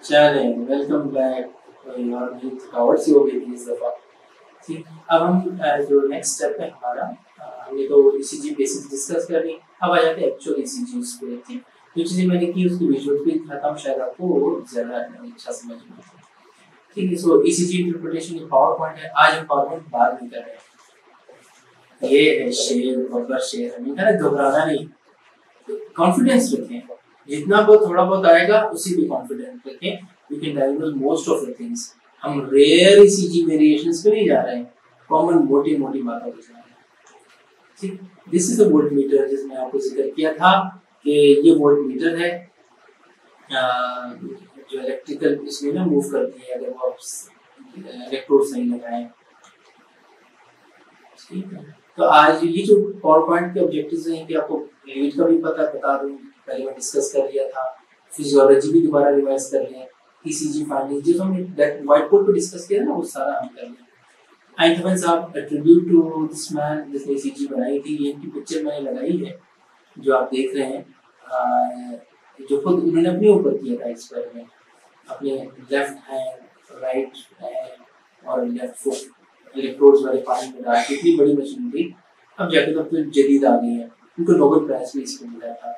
चले welcome back. और मेरी थकावट सी हो गई थी इस दफा। ठीक, अब हम जो नेक्स्ट स्टेप है हमारा, हमने तो ईसीजी बेसिक्स डिस्कस कर ली। अब आ जाते हैं एक्चुअल ईसीजी पे। ठीक, जो चीजें मैंने की उसकी विजुअल भी दिखाता हूँ, शायद आपको ज्यादा अच्छा समझ में आए। ठीक है, सो ईसीजी इंटरप्रिटेशन ये पावर पॉइंट है। आज हम पावर पॉइंट बात नहीं कर रहे हैं। ये है शेर बब्बर शेर, हमें कहना घबराना नहीं, कॉन्फिडेंस रखें। जितना वो थोड़ा बहुत आएगा उसी पे कॉन्फिडेंस रखें। We can diagnose most of the things. हम रेयर ईसीजी वेरिएशंस पे नहीं जा रहे हैं, कॉमन मोटी मोटी बातों पे जा रहे हैं। ठीक, this is the volt meter जिसमें आपको जिक्र किया था कि ये वोल्ट मीटर है जो इलेक्ट्रिकल इसमें ना मूव करती है अगर वो आप इलेक्ट्रोड सही लगाएं। ठीक है, तो आज ये जो पावर पॉइंट के ऑब्जेक्टिव्स हैं कि आपको लीड का भी पता बता दूं, पहले मैं डिस्कस कर लिया था। फिजियोलॉजी भी दोबारा रिवाइज कर लें। ईसीजी फाइंडिंग जो हमने व्हाइट बोर्ड पे डिस्कस किया ना वो सारा हम कर लें। आई साहब ट्रिब्यूट टू दिस मैन जिसने ईसीजी बनाई थी, ये इनकी पिक्चर मैंने लगाई है जो आप देख रहे हैं। जो खुद उन्होंने अपने ऊपर किया था एक्सपेरिमेंट, अपने लेफ्ट हैंड राइट हैंड और लेफ्ट फुट इलेक्ट्रोड्स वाले पानी में डाल के। इतनी बड़ी मशीन थी, अब जाके तो जदीद आ गई है। उनको नोबेल प्राइज भी इसको मिला था।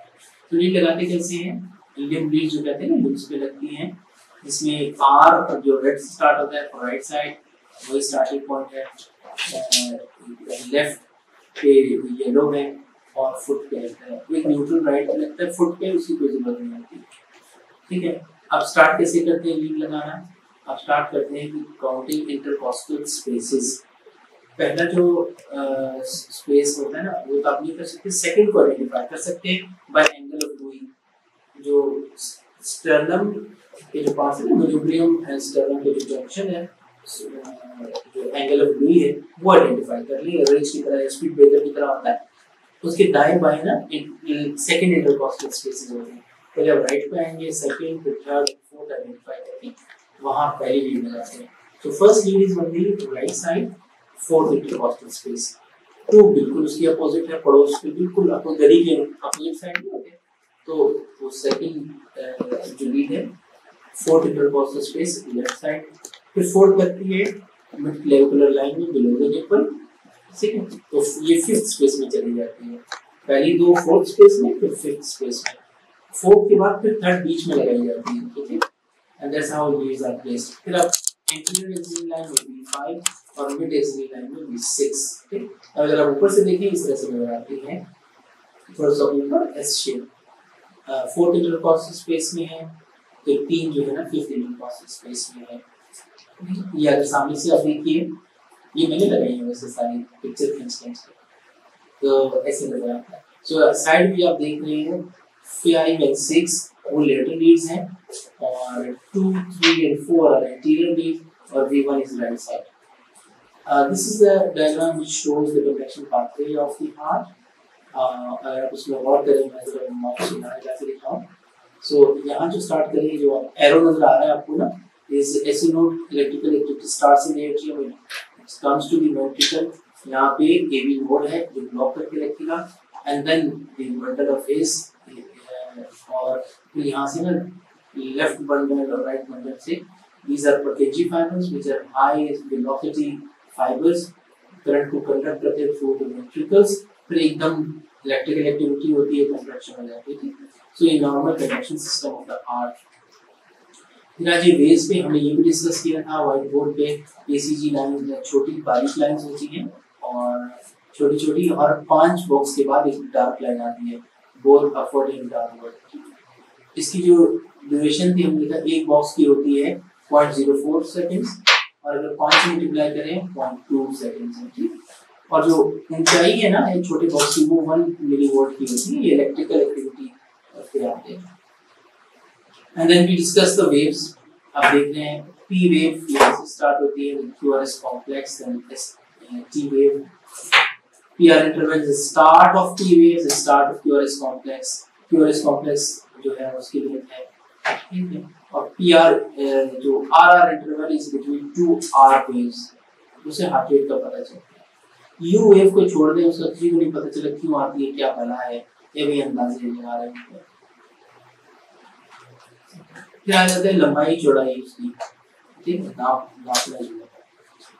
तो लीड लगाते कैसे हैं, लिम्ब लीड जो कहते हैं ना लिम्स पे लगती हैं, जिसमें आर जो रेड से स्टार्ट होता है फॉर राइट साइड वही स्टार्टिंग पॉइंट है। लेफ्ट पे येलो है और फुट पे लगता है, एक न्यूट्रल राइट पे लगता है, फुट पे उसकी कोई जरूरत नहीं होती। ठीक है, अब स्टार्ट कैसे करते हैं लीड लगाना। अब स्टार्ट करते हैं कि काउंटिंग इंटरकॉस्टल स्पेसेस। पहला जो स्पेस होता है ना वो तो आप नहीं कर सकते, सेकंड को आइडेंटिफाई कर सकते हैं बाय एंगल ऑफ लुई। जो स्टर्नम के जो पास है ना मेनिब्रियम एंड स्टर्नम के जो जंक्शन है, जो एंगल ऑफ लुई है वो आइडेंटिफाई कर लिए। रेंज की तरह स्पीड ब्रेकर की तरह होता है, उसके दाएं बाएं ना सेकंड इंटरकॉस्टल स्पेसेस होते हैं। पहले आप राइट पे आएंगे, सेकंड फिर थर्ड फोर्थ आइडेंटिफाई करके वहां पहली लीड लगाते हैं। तो first lead is only right side fourth intercostal space. तो बिल्कुल उसकी अपोजिट है, पड़ोस के बिल्कुल आपको गली के अपोजिट साइड में होते हैं। तो वो सेकंड जो लीड है fourth intercostal space left side, फिर फोर्थ लगती है मिड क्लेविकुलर लाइन में बिलो द निपल। ठीक है, तो ये फिफ्थ स्पेस में चली जाती है। पहली दो फोर्थ स्पेस में, फिर फिफ्थ स्पेस में, फोर्थ के बाद फिर थर्ड बीच में लगाई जाती है। ठीक है, and that's how leads are placed. फिर आप इंटीरियर एक्सियल लाइन में B5 और मिड एक्सियल लाइन में B6। ठीक, अगर आप ऊपर से देखें इस तरह से नजर आती है, थोड़ा सा ऊपर S shape fourth intercostal space में है, तो तीन जो है ना फिफ्थ इंटरकॉस्टल स्पेस में है। ये अगर सामने से आप देखिए, ये मैंने लगाई है वैसे सारी पिक्चर खींच खींच के, तो ऐसे नजर आता है। सो साइड भी आप देख रहे हैं 5 and 6 वो लेटर लीड्स हैं, और 2, 3 and 4 are anterior leads और V1 is right side. This is the diagram which shows the conduction pathway of the heart. अगर आप उसमें गौर करें, मैं जरा माउस से यहाँ जाके दिखाऊं। सो यहाँ जो स्टार्ट करेंगे, जो एरो नजर आ रहा है आपको ना, is SO node electrical activity starts in the atrium and comes to the ventricle. यहाँ पे AV node है जो ब्लॉक करके रखेगा, and then the bundle of phase और फिर यहाँ से ना लेफ्ट बंडल और राइट बंडल से, these are Purkinje fibers which are high velocity fibers, current को कंडक्ट करते हैं थ्रू द वेंट्रिकल्स। फिर एकदम इलेक्ट्रिकल एक्टिविटी होती है, कंट्रैक्शन हो जाती है। सो ये normal conduction system of the heart. फिर आज ये वेव्स पे हमने ये भी डिस्कस किया था व्हाइट बोर्ड पे। ईसीजी लाइन छोटी बारीक लाइंस होती हैं और छोटी छोटी, और 5 बॉक्स के बाद एक डार्क लाइन आती है, बोथ अपवर्ड एंड डाउनवर्ड। इसकी जो ड्यूरेशन थी हमने कहा एक बॉक्स की होती है 0.04 सेकंड्स, और अगर 5 से मल्टीप्लाई करें 0.2 सेकंड्स है। ठीक, और जो ऊंचाई है ना एक छोटे बॉक्स की वो 1 मिलीवोल्ट की होती है। ये इलेक्ट्रिकल एक्टिविटी पे आते हैं। And then we discuss the waves. आप देख रहे हैं पी वेव यहाँ से स्टार्ट होती है, QRS complex, then T wave. PR interval is start of T waves, start of QRS complex. QRS complex जो है उसकी लेंथ है, ठीक है। और पीआर जो RR interval is between 2 R waves, उसे हार्ट रेट का पता चलता है। यू वेव को छोड़ दें, उसका किसी को नहीं पता चला क्यों आती है, क्या भला है, ये भी अंदाजे लगा रहे हैं। फिर आ जाता है लंबाई चौड़ाई उसकी, ठीक है, नापना जो है।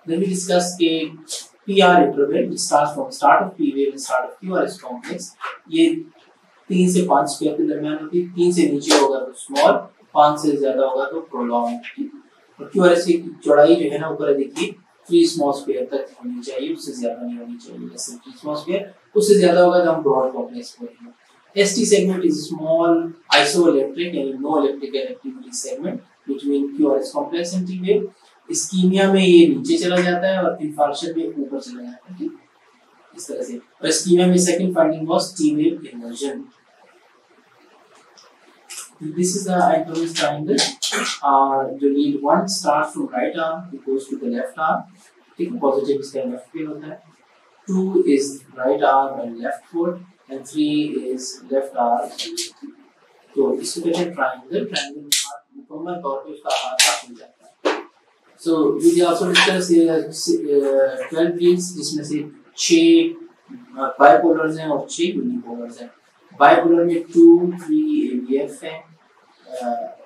Then we discuss के PR interval which starts from start of P wave and start of QRS complex, ये 3 से 5 स्क्वायर के दरमियान होती है, 3 से नीचे होगा तो स्मॉल, 5 से ज्यादा होगा तो प्रोलॉन्ग। और QRS की चौड़ाई जो है ना ऊपर देखिए 3 स्मॉल स्क्वायर तक होनी चाहिए, उससे ज्यादा नहीं होनी चाहिए, जैसे 3 स्मॉल स्क्वायर, उससे ज्यादा होगा तो हम ब्रॉड कॉम्प्लेक्स बोलेंगे। ST segment is small isoelectric यानी no electrical activity segment between QRS complex and T wave। Ischaemia में ये नीचे चला जाता है और इंफार्क्शन में ऊपर चला जाता है, ठीक, इस तरह से। और इस्कीमिया में second finding was T wave inversion। This is the Einstein's triangle। जो lead 1 starts from right arm, it goes to the left arm, ठीक है, पॉजिटिव इसका लेफ्ट पे होता है। 2 is right arm and left foot and 3 is left arm। तो इसको कहते हैं ट्रायंगल। ट्रायंगल में मुकम्मल तौर पे उसका आधा खुल जाता है। So we also discuss 12 Leeds जिसमें से 6 बाइपोलर्स हैं और 6 यूनिपोलर्स हैं। बाइपोलर में 2 3 ABF हैं,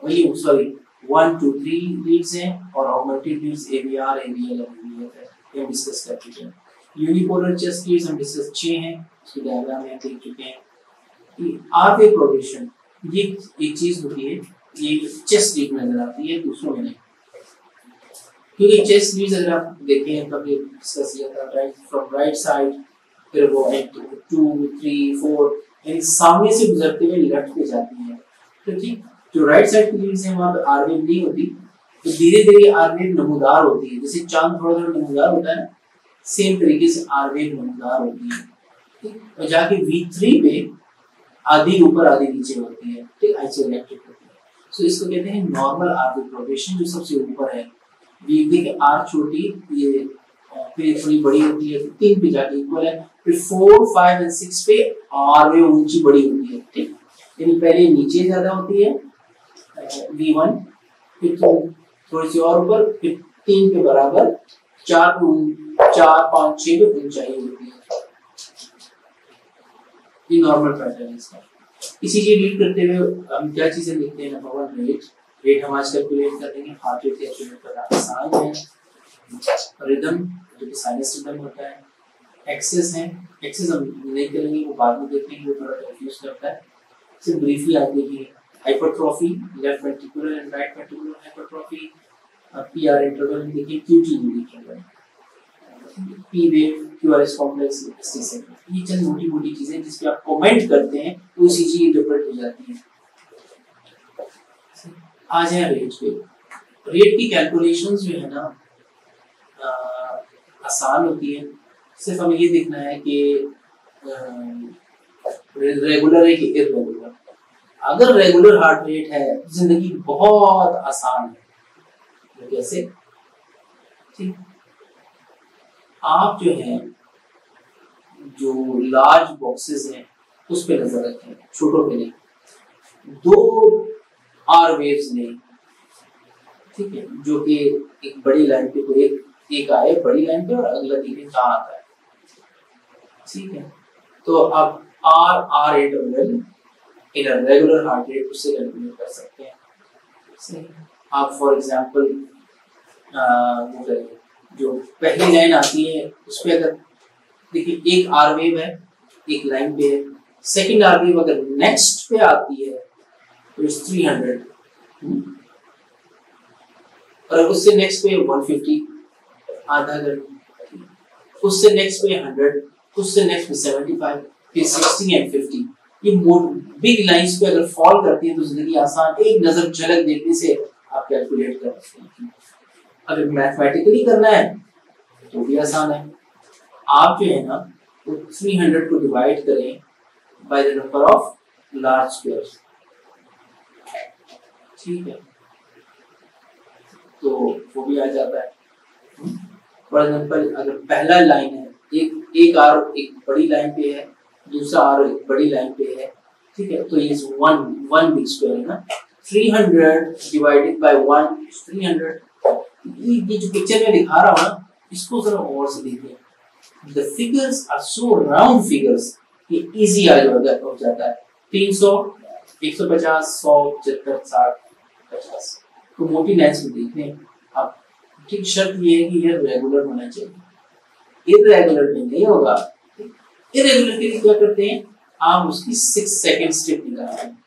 वही सॉरी 1 2 3 लीड्स हैं और ऑगमेंटेड लीड्स ABR ABL और ABF है, ये हम डिस्कस कर चुके हैं। यूनिपोलर चेस्ट लीड्स हम डिस्कस 6 हैं, इसके डायग्राम में देख चुके हैं। आर वे प्रोग्रेशन ये एक चीज होती है, ये चेस्ट लीड में नजर आती है, दूसरों में नहीं, क्योंकि चेस्ट लीड्स अगर आप देखें कभी डिस्कस किया था, राइट फ्रॉम राइट साइड, फिर वो 2 3 4 यानी सामने से गुजरते हुए लेफ्ट पे जाती है, तो ठीक जो राइट साइड की लीड्स हैं वहां पे आर वेव नहीं होती, तो धीरे धीरे आर वेव नमूदार होती है, जैसे चांद थोड़ा थोड़ा नमूदार होता है, सेम तरीके से आर वेव नमूदार होती है, ठीक, और जाके V3 पे आधी ऊपर आधी नीचे होती है, ठीक, आइसोइलेक्ट्रिक होती है। सो इसको कहते हैं नॉर्मल आर वेव प्रोग्रेशन, जो सबसे ऊपर है। V के आर छोटी, ये फिर थोड़ी बड़ी होती है, 3 पे जाके इक्वल है, फिर 4 5 और 6 पे आर वेव ऊंची बड़ी होती है, ठीक, यानी पहले नीचे ज्यादा होती है V1, फिर थोड़ी सी और ऊपर, फिर 3 के बराबर, 4 5 6 पे ऊंचाई होती है। ये नॉर्मल पैटर्न है इसका। इसी चीज रीड करते हुए हम क्या चीजें लिखते हैं, नंबर 1 रेट हम आज कैलकुलेट कर देंगे, हार्ट रेट कैलकुलेट करना आसान है। रिदम जो कि साइनस रिदम होता है, एक्सेस है, एक्सेस हम नहीं करेंगे, वो बाद में देखेंगे, वो थोड़ा कंफ्यूज करता है, सिर्फ ब्रीफली आप देखिए। Hypertrophy left ventricular and right ventricular hypertrophy, PR interval देखिए, QT interval, P wave, QRS complex, ST segment, ये चंद मोटी-मोटी चीजें जिस पे आप कमेंट करते हैं तो उसी चीज इंटरप्रेट हो जाती है। आ जाए रेट पे। रेट की कैलकुलेशंस जो है ना आसान होती है, सिर्फ हमें ये देखना है कि रेगुलर है कि इररेगुलर। अगर रेगुलर हार्ट रेट है जिंदगी बहुत आसान है। तो कैसे? ठीक, आप जो है जो लार्ज बॉक्सेस हैं उस पे नजर रखें, छोटों पे नहीं। 2 आर वेव्स लें, ठीक है, जो कि एक बड़ी लाइन पे कोई एक आए बड़ी लाइन पे और अगला धीरे कहाँ आता है, ठीक है। तो आप R interval in a regular heart rate उससे कैलकुलेट कर सकते हैं, सही। आप फॉर एग्जांपल वो करेंगे, जो पहली लाइन आती है उस पे अगर देखिए एक आर वेव है, एक लाइन पे है, सेकंड आर वेव अगर नेक्स्ट पे आती है तो इट्स 300, और उससे नेक्स्ट पे 150 आधा कर, उससे नेक्स्ट पे 100, उससे नेक्स्ट पे 75, फिर 60 एंड 50। ये बिग लाइंस पे अगर फॉल करती है तो जिंदगी आसान, एक नजर झलक देखने से आप कैलकुलेट कर सकते हैं। अगर मैथमेटिकली करना है तो भी आसान है। आप जो है ना तो 300 को डिवाइड करें by the number of large squares, ठीक है, तो वो भी आ जाता है। फॉर एग्जांपल अगर पहला लाइन है, एक आर एक बड़ी लाइन पे है, दूसरा आर एक बड़ी लाइन पे है, ठीक है, तो ये 1 बिग स्क्वायर है ना, 300 डिवाइडेड बाय 1 इज 300। ये जो पिक्चर में दिखा रहा हूं ना, इसको जरा और से देखिए। The figures are so round figures कि इजी आ जाता है। 300, 150, 100, 75, 60, 50। तो मोटी लाइंस को देखते हैं आप, ठीक शर्त ये है कि ये रेगुलर होना चाहिए, इरेगुलर में नहीं होगा। इरेगुलर के लिए क्या करते हैं, आप उसकी 6 सेकंड स्टेप निकालते हैं।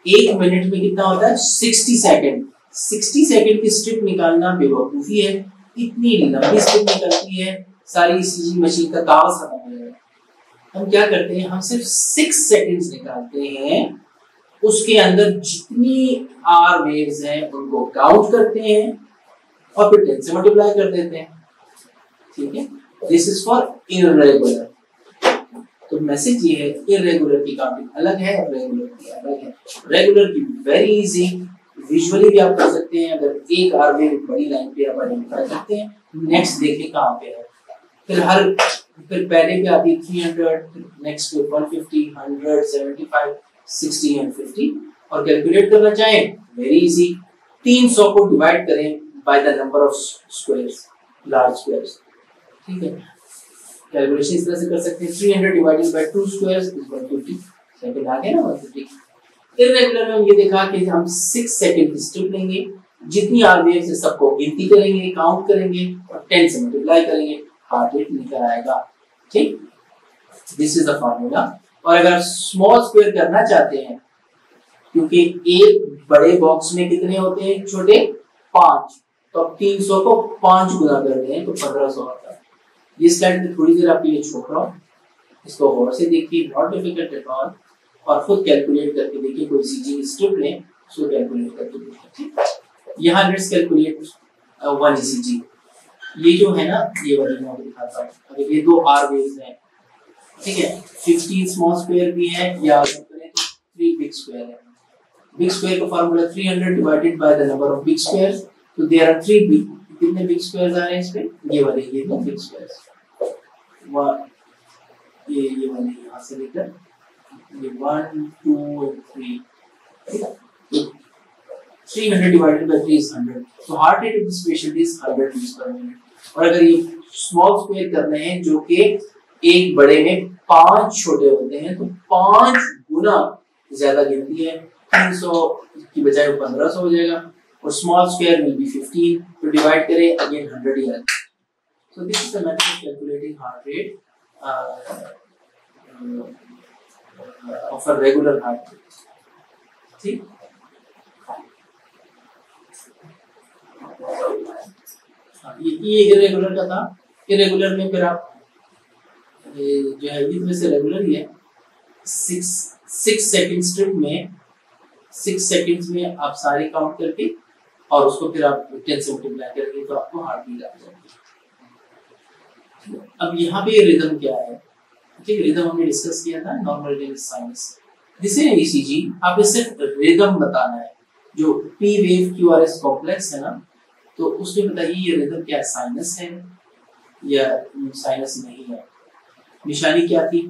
1 मिनट में कितना होता है 60 सेकंड। 60 सेकंड की स्ट्रिप निकालना बेवकूफी है, इतनी लंबी स्ट्रिप निकलती है, सारी ईसीजी मशीन का कागज खत्म हो जाएगा। हम क्या करते हैं, हम सिर्फ 6 सेकंड्स निकालते हैं, उसके अंदर जितनी आर वेव्स हैं उनको काउंट करते हैं और फिर 10 से मल्टीप्लाई कर देते हैं। ठीक है, दिस इज फॉर इरेगुलर। तो मैसेज ये है, इरेगुलर की काउंटिंग अलग है और रेगुलर की अलग है। रेगुलर की वेरी इजी, विजुअली भी आप कर सकते हैं। अगर एक आर वेव बड़ी लाइन पे आप आइडेंटिफाई करते हैं, नेक्स्ट देखें कहाँ पे है, फिर पहले पे आती है 300, नेक्स्ट पे 150, 100, 75, 60 एंड 50। और कैलकुलेट करना चाहें, वेरी इजी, 300 को डिवाइड करें by the number of squares, large squares. ठीक है, कैलकुलेशन इस तरह से कर सकते हैं, 300 divided by 2 squares is 150। Second आ गया ना 150। इरेगुलर में हम ये देखा कि हम 6 सेकंड की स्ट्रिप लेंगे, जितनी आर वेव्स है सबको गिनती करेंगे, काउंट करेंगे और 10 से मल्टीप्लाई करेंगे, हार्ट रेट निकल आएगा। ठीक, दिस इज द फार्मूला। और अगर स्मॉल स्क्वायर करना चाहते हैं, क्योंकि एक बड़े बॉक्स में कितने होते हैं छोटे, 5, तो अब 300 को 5 गुना कर रहे हैं तो 1500 आता है। ये स्लाइड में थोड़ी देर आपके लिए छोड़ रहा हूँ, इसको गौर से देखिए, नॉट डिफिकल्ट एट ऑल, और खुद कैलकुलेट करके देखिए। कोई सीजी स्ट्रिप लें, उसको कैलकुलेट करके देखिए। यहाँ लेट्स कैलकुलेट 1 ईसीजी। ये जो है ना, ये वाली मैं आपको दिखाता हूँ। अगर ये 2 आर वेव्स हैं, ठीक है, 15 स्मॉल स्क्वायर भी है या करें तो 3 बिग स्क्वायर है। बिग स्क्वायर का formula 300 divided by the number of big squares. तो देयर आर 3 बिग, कितने बिग स्क्वायर्स आ रहे हैं इसमें, ये वाले, ये 2 बिग स्क्वायर्स, ये वाले यहाँ से लेकर ये 1, 2 और 3। 300 divided by 3 is 100. So heart rate of this patient is 100 beats per minute. और अगर ये स्मॉल स्क्वायर करने हैं जो कि एक बड़े में 5 छोटे होते हैं, तो 5 गुना ज्यादा गिनती है। 300 की बजाय 1500 हो जाएगा और स्मॉल स्क्वायर विल बी 15। तो डिवाइड करें, अगेन 100 ही आएगा। So this is the method of calculating heart rate of a regular heart rate. ठीक, ये इरेगुलर का था। इरेगुलर में फिर आप जो है इसमें से रेगुलर ही है, 6 सेकंड स्ट्रिप में 6 सेकंड्स में आप सारे काउंट करके और उसको फिर आप 10 से मल्टीप्लाई करेंगे तो आपको हार्ट बीट आ जाएगी। अब यहाँ पे रिदम क्या है, ठीक, रिदम हमने डिस्कस किया था, normal rhythm sinus. This is ECG, आपको सिर्फ रिदम बताना है। जो पी वेव क्यूआरएस कॉम्प्लेक्स है ना, तो उसमें बताइए ये रिदम क्या साइनस है या साइनस नहीं है। निशानी क्या थी,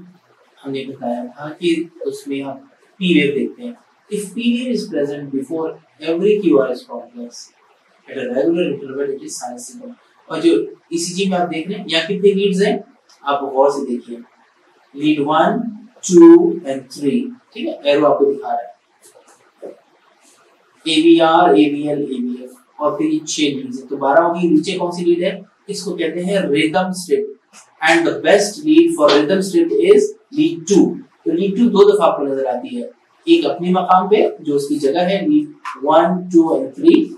हमने बताया था कि उसमें हम पी वेव देखते हैं। If P wave is present before every QRS complex at a regular interval, it is sinus signal. और जो ईसीजी में आप देख रहे हैं, यहाँ कितने लीड्स हैं, आप गौर से देखिए, लीड 1, 2 एंड 3, ठीक है, एरो आपको दिखा रहा है, AVR, AVL, AVF, और फिर ये 6 लीड्स है। तो 12 होगी, नीचे कौन सी लीड है, इसको कहते हैं rhythm strip. And the best lead for rhythm strip is lead 2। तो लीड 2 दो दफा आपको नजर आती है, एक अपने मकाम पे जो उसकी जगह है, lead 1, 2 and 3,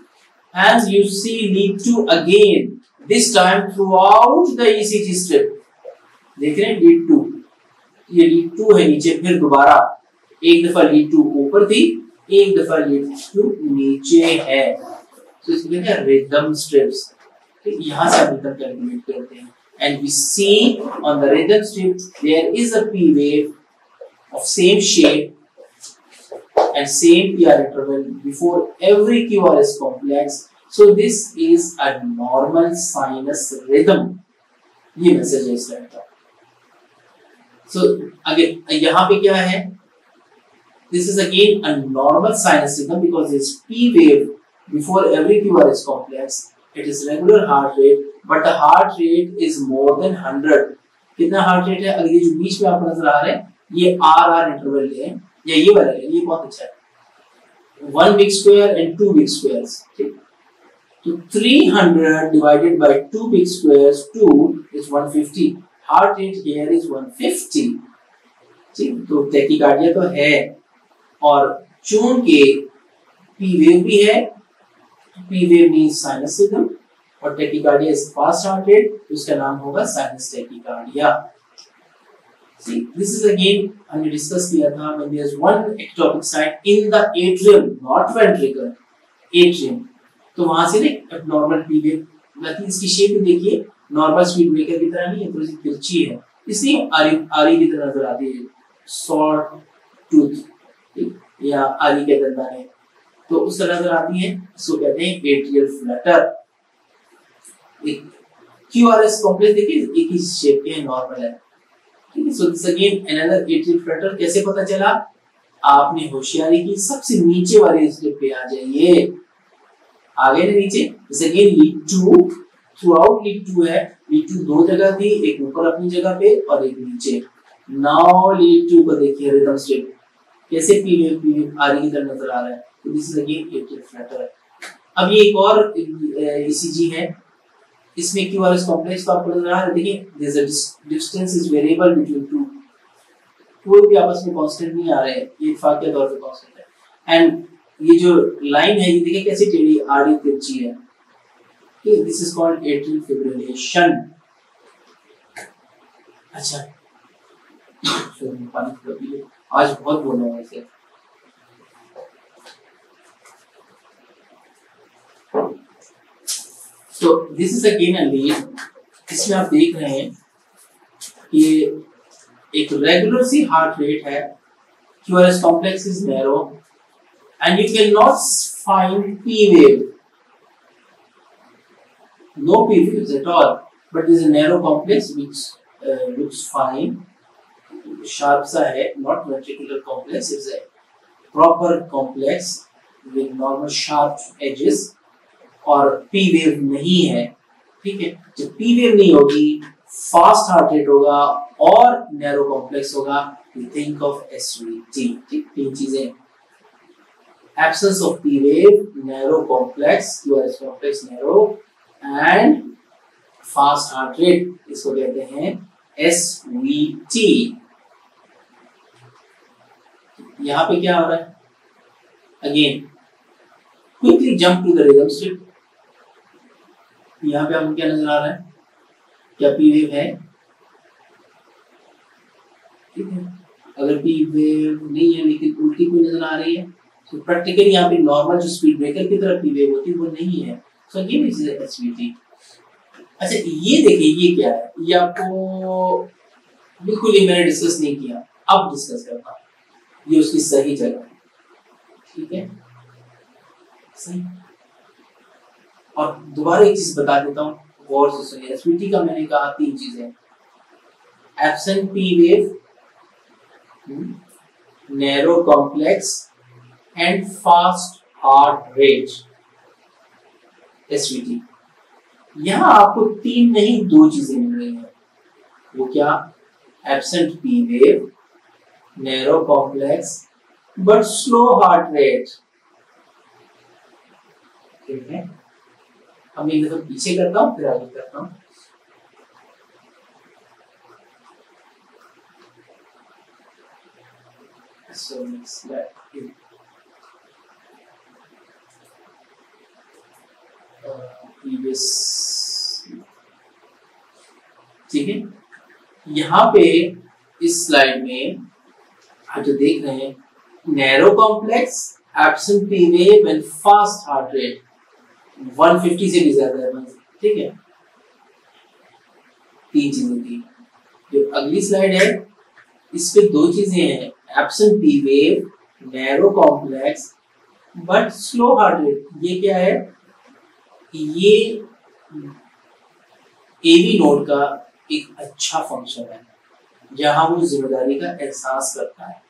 and you see lead 2 again, this time throughout the ECG strip। देख रहे हैं lead 2, ये lead 2 है नीचे, फिर दोबारा एक दफा lead 2 ऊपर थी, एक दफा lead 2 नीचे है। तो इसको कहते हैं rhythm strips। तो यहाँ से हम rhythm कैलकुलेट करते हैं, and we see on the rhythm strip there is a P wave of same shape and same PR interval before every QRS complex. So this is a normal sinus rhythm। ये message है इस type का। So again यहाँ पे क्या है, this is again a normal sinus rhythm because this P wave before every QRS complex, it is regular heart rate, but the heart rate is more than 100। कितना heart rate है, अगर ये जो बीच में आपको नजर आ रहे हैं, ये RR इंटरवल है या ये वाला है, ये बहुत अच्छा है, 1 big square and 2 big squares. ठीक, तो 300 divided by 2 big squares, 2 is 150. Heart rate here is 150. ठीक, तो टैकीकार्डिया तो है, और चूंकि पी वेव भी है, P wave means sinus rhythm, और tachycardia is fast heart rate, तो इसका नाम होगा sinus tachycardia. See, this is again हमने डिस्कस किया था when there is one ectopic site in the atrium, not ventricle, atrium. तो वहां से ना abnormal P wave, मतलब इसकी शेप भी देखिए नॉर्मल स्पीड ब्रेकर की तरह नहीं है, थोड़ी सी तिरछी है, इसलिए आरी की तरह नजर आती है, शॉर्ट टूथ या आरी के दंदाने, तो उस तरह नजर आती है, इसको कहते हैं एट्रियल फ्लटर. QRS कॉम्प्लेक्स देखिए एक ही शेप के हैं, नॉर्मल है. ठीक है, so this again another atrial Flutter. कैसे पता चला? आपने होशियारी की, सबसे नीचे वाले स्टेप पे आ जाइए, आगे ना नीचे. This again lead two, throughout lead two है, लीड टू दो जगह थी, एक ऊपर अपनी जगह पे और एक नीचे. नाउ लीड टू को देखिए रिदम स्टेप कैसे पी आरी की तरह नजर आ रहा है, तो this is again atrial Flutter. अब ये एक और ईसीजी है, इसमें QRS कॉम्प्लेक्स तो आपको नजर आ रहा है, देखिए there is a distance is variable between two, कोई भी आपस में कांस्टेंट नहीं आ रहे हैं, ये इत्तेफाकिया तौर पे कांस्टेंट है. एंड ये जो लाइन है ये देखिए कैसे टेढ़ी आड़ी तिरछी है. This is called atrial fibrillation. अच्छा पानी थोड़ा पी लो, आज बहुत बोल रहा हूँ ऐसे. तो this is again a lead. इसमें आप देख रहे हैं कि एक रेगुलर सी हार्ट रेट है, QRS complex is narrow and you cannot find P wave, no P waves at all, but there is a narrow complex which looks fine, sharp सा है, not ventricular complex, it's a proper complex with normal sharp edges, और P wave नहीं है. ठीक है, जब P wave नहीं होगी, फास्ट हार्ट रेट होगा और नैरो कॉम्प्लेक्स होगा, you think of SVT. ठीक, तीन चीजें, absence of P wave, narrow complex, QRS complex narrow and fast heart rate, इसको कहते हैं SVT. यहाँ पे क्या हो रहा है? Again, quickly jump to the rhythm strip. यहाँ पे आपको क्या नजर आ रहा है? क्या P wave है? ठीक है, अगर P wave नहीं है लेकिन उल्टी कोई नजर आ रही है, तो प्रैक्टिकली यहाँ पे नॉर्मल जो स्पीड ब्रेकर की तरफ P wave होती है वो नहीं है, so again it is SVT. अच्छा ये देखिए, ये क्या है? ये आपको बिल्कुल ही मैंने डिस्कस नहीं किया, अब डिस्कस करता हूँ. ये उसकी सही जगह है. ठीक है, सही. और दोबारा एक चीज बता देता हूँ, गौर से सुनिए. SVT का मैंने कहा तीन चीजें, absent P wave, narrow complex and fast heart rate, SVT. यहाँ आपको तीन नहीं दो चीजें मिल रही हैं. वो क्या? Absent P wave, narrow complex but slow heart rate. ठीक है, अब मैं तो पीछे करता हूँ फिर आगे करता हूँ. So next slide. Previous. ठीक है, यहाँ पे इस स्लाइड में आप जो देख रहे हैं, narrow complex, absent P wave and fast heart rate 150 से भी ज्यादा है. ठीक है, तीन चीजें थी. जो अगली स्लाइड है इस पे दो चीजें हैं, absent P wave, narrow complex but slow heart rate. ये क्या है? ये AV नोड का एक अच्छा फंक्शन है जहां वो जिम्मेदारी का एहसास करता है.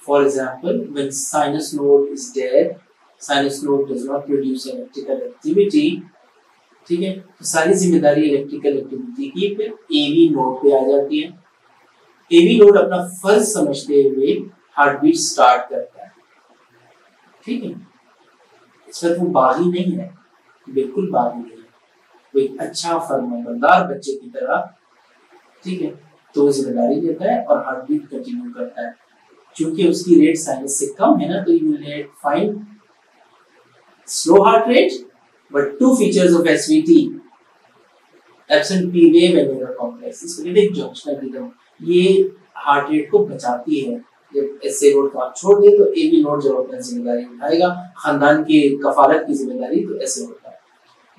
For example, when sinus node is dead, sinus node does not produce electrical activity. ठीक है, तो सारी जिम्मेदारी इलेक्ट्रिकल एक्टिविटी की फिर AV नोड पे आ जाती है. AV नोड अपना फर्ज समझते हुए हार्ट बीट स्टार्ट करता है. ठीक है। इस वक्त वो बागी नहीं है, बिल्कुल बागी नहीं है, वो एक अच्छा फर्माबरदार बच्चे की तरह, ठीक है, तो वो जिम्मेदारी लेता है और हार्ट बीट कंटिन्यू करता है। क्योंकि उसकी रेट साइनस से कम है ना, तो you will find slow heart rate but two features of SVT, absent P wave and neural complex. इसको कहते हैं जंक्शनल रिदम। ये हार्ट रेट को बचाती है। जब एसए नोड काम छोड़ दे तो एबी नोड जब अपनी जिम्मेदारी उठाएगा, खानदान की कफालत की जिम्मेदारी तो ऐसे होता है।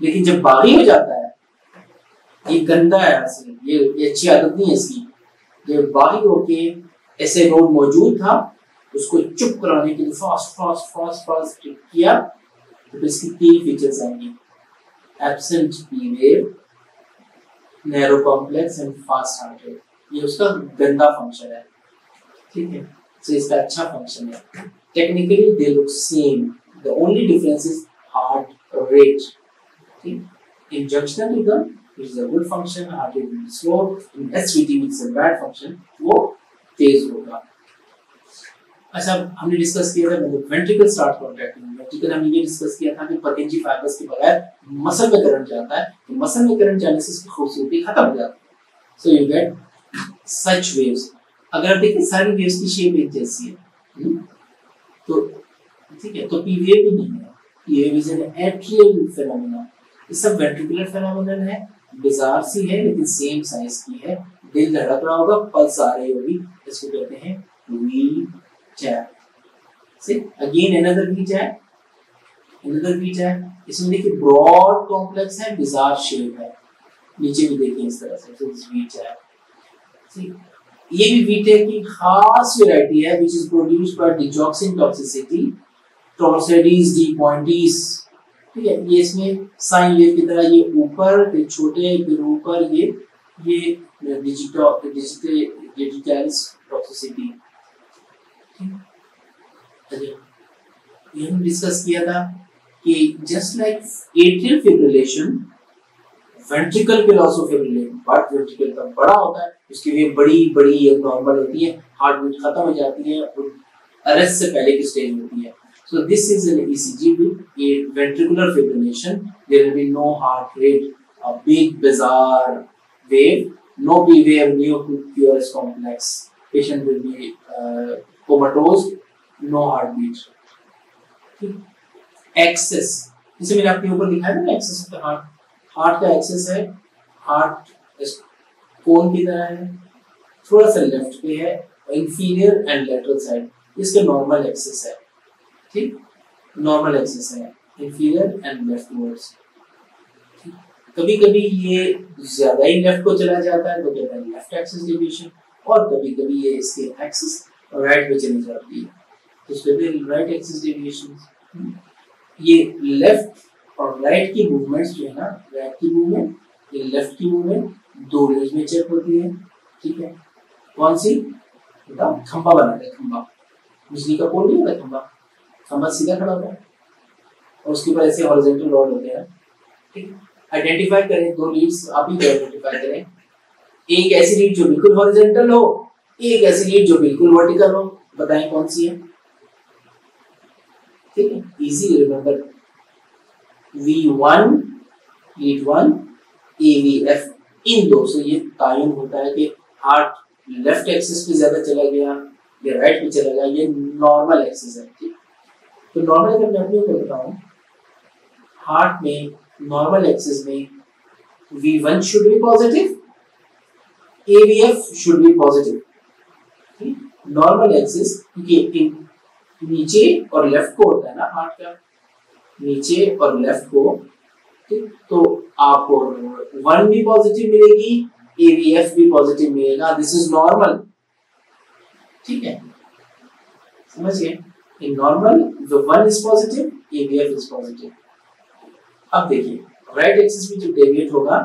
लेकिन जब बागी हो जाता है, ये गंदा है, ये अच्छी आदत नहीं है इसकी। जब बागी होके एसए नोड मौजूद था, उसको चुप कराने के लिए फास्ट फास्ट फास्ट फास्ट किया, तो इसकी तीन फीचर्स आएंगी, absent P wave, narrow complex and fast heart rate. ये उसका गंदा फंक्शन है, ठीक है। तो इसका अच्छा फंक्शन है। Technically they look same, the only difference is heart rate, ठीक। In junctional rhythm it is a good function, heart rate will be slow. In SVT which is a bad function, वो तेज होगा। अच्छा, हमने discuss किया था ventricle start contracting. Ventricle हमने ये डिस्कस किया था कि पतेंजी फाइबर्स के बगैर मसल में करंट जाता है, तो मसल में करंट जाने से इसकी खूबसूरती खत्म हो जाती है। So you get such waves. अगर आप देखें सारी वेव्स की शेप एक जैसी है, तो ठीक है, तो पी वेव भी नहीं है, P wave is an atrial phenomena. ये सब वेंट्रिकुलर फिनोमेनन है, बिजार सी है लेकिन सेम साइज की है। दिल धड़क रहा होगा, पल्स आ रही होगी, इसको कहते हैं V tap. See, again another V tap, another V tap. इसमें देखिए ब्रॉड कॉम्प्लेक्स है, बिजार शेप है, नीचे भी देखिए इस तरह से, तो V टैप। See, ये भी V टैप की खास वैरायटी है, which is produced by digoxin toxicity, torsades de pointes, ठीक है। ये इसमें साइन वेव की तरह, ये ऊपर फिर छोटे फिर ऊपर, ये डिजिटल्स टॉक्सिसिटी। ये हम डिस्कस किया था कि just like atrial fibrillation, ventricle पे loss of fibrillation, but ventricle का बड़ा होता है, उसकी वेव बड़ी बड़ी नॉर्मल होती है, हार्ट बीट खत्म हो जाती है और अरेस्ट से पहले की स्टेज होती है। So this is an ECG with a ventricular fibrillation, there will be no heart rate, a big bizarre wave, no P wave, no QRS complex, patient will be comatose, no heart beat. Axis, जैसे मैंने आपके ऊपर दिखाया ना, axis of the heart, heart का axis है, heart cone की तरह है, थोड़ा सा लेफ्ट पे है, इंफीरियर एंड लेटरल साइड, इसका नॉर्मल एक्सेस है, ठीक, नॉर्मल एक्सेस है, इंफीरियर एंड लेफ्टवर्ड्स। कभी कभी ये ज्यादा ही लेफ्ट को चला जाता है तो कहते हैं लेफ्ट एक्सिस डेविएशन, और कभी कभी ये इसके एक्सिस राइट पे चली जाती है, तो इसको कहते हैं राइट एक्सिस डेविएशन। ये लेफ्ट और राइट की मूवमेंट्स जो है ना, राइट की मूवमेंट, ये लेफ्ट की मूवमेंट दो रेंज में चेक होती है, ठीक है। कौन सी? बताओ, खंबा बनाते हैं, खंबा, बिजली का पोल नहीं होता, खंबा, खंबा सीधा खड़ा होता है और उसके ऊपर ऐसे हॉरिजॉन्टल रॉड होते हैं, ठीक। आइडेंटिफाई करें दो लीड्स, आप ही आइडेंटिफाई करें, एक ऐसी लीड जो बिल्कुल हॉरिजॉन्टल हो, एक ऐसी लीड जो बिल्कुल वर्टिकल हो, बताएं कौन सी है, ठीक है, easy remember. V1 lead 1, AVF, इन दो से ये तायुन होता है कि हार्ट लेफ्ट एक्सिस पे ज्यादा चला गया या राइट पे चला गया, ये नॉर्मल एक्सिस है, ठीक। तो नॉर्मल अगर मैं अपने को बताऊं, हार्ट में नॉर्मल एक्सिस में V1 should be positive, AVF should be positive, ठीक। नॉर्मल एक्सिस क्योंकि नीचे और लेफ्ट को होता है ना हार्ट का, नीचे और लेफ्ट को, ठीक, तो आपको 1 भी पॉजिटिव मिलेगी, AVF भी पॉजिटिव मिलेगा, दिस इज नॉर्मल, ठीक है, समझ गए। इन नॉर्मल जो 1 is positive, AVF is positive. अब देखिए राइट एक्सिस में जो डेविएट होगा,